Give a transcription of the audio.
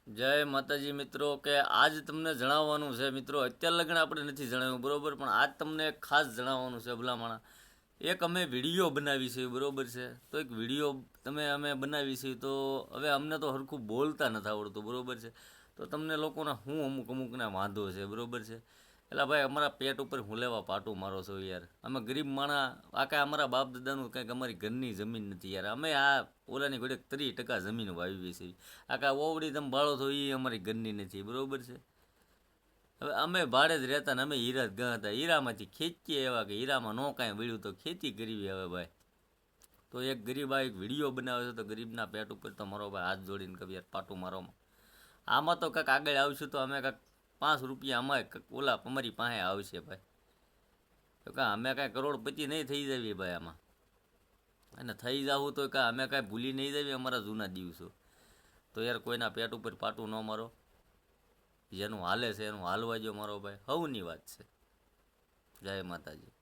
જય માતાજી મિત્રો કે આજ તમને જણાવવાનું છે મિત્રો. અત્યાર લગન આપણે નથી જણાવ્યું બરોબર, પણ આજ તમને ખાસ જણાવવાનું છે ભલામણા. એક અમે વિડીયો બનાવી છે બરોબર છે, તો એક વિડીયો અમે બનાવી છે, તો હવે અમને તો હરખું બોલતા નથી આવડતું બરોબર છે. તો તમને લોકોને હું અમુકને વાંધો છે બરોબર છે. એટલે ભાઈ અમારા પેટ ઉપર હું લેવા પાટું મારો છો યાર. અમે ગરીબ માણા, આ કાંઈ અમારા બાપ દાદાનું કંઈક અમારી ઘરની જમીન નથી યાર. અમે આ ઓલાની ઘોડે 30% જમીન વાવી છે. આ કાંઈ ઓવડી તમે બાળો છો એ અમારી ઘરની નથી બરોબર છે. હવે અમે ભાડે જ રહેતા ને અમે હીરા જ ગણતા, હીરામાંથી ખેંચીએ એવા કે હીરામાં ન કાંઈ વળ્યું તો ખેતી કરવી. હવે ભાઈ તો એક ગરીબ આ એક વિડીયો બનાવે છે, તો ગરીબના પેટ ઉપર તો મારો ભાઈ હાથ જોડીને કભી યાર પાટું મારોમાં. આમાં તો કાંઈક આગળ આવશું તો અમે કાંઈક 5 રૂપિયા અમારે ઓલા અમારી પાસે આવશે ભાઈ. તો કાં અમે કાંઈ કરોડપતિ નહીં થઈ જઈએ ભાઈ આમાં. અને થઈ જવું તો કાં અમે કાંઈ ભૂલી નહીં જઈએ અમારા જૂના દિવસો. તો યાર કોઈના પેટ ઉપર પાટું ન મારો. જેનું હાલે છે એનું હાલવા જો મારો ભાઈ, હવની વાત છે. જય માતાજી.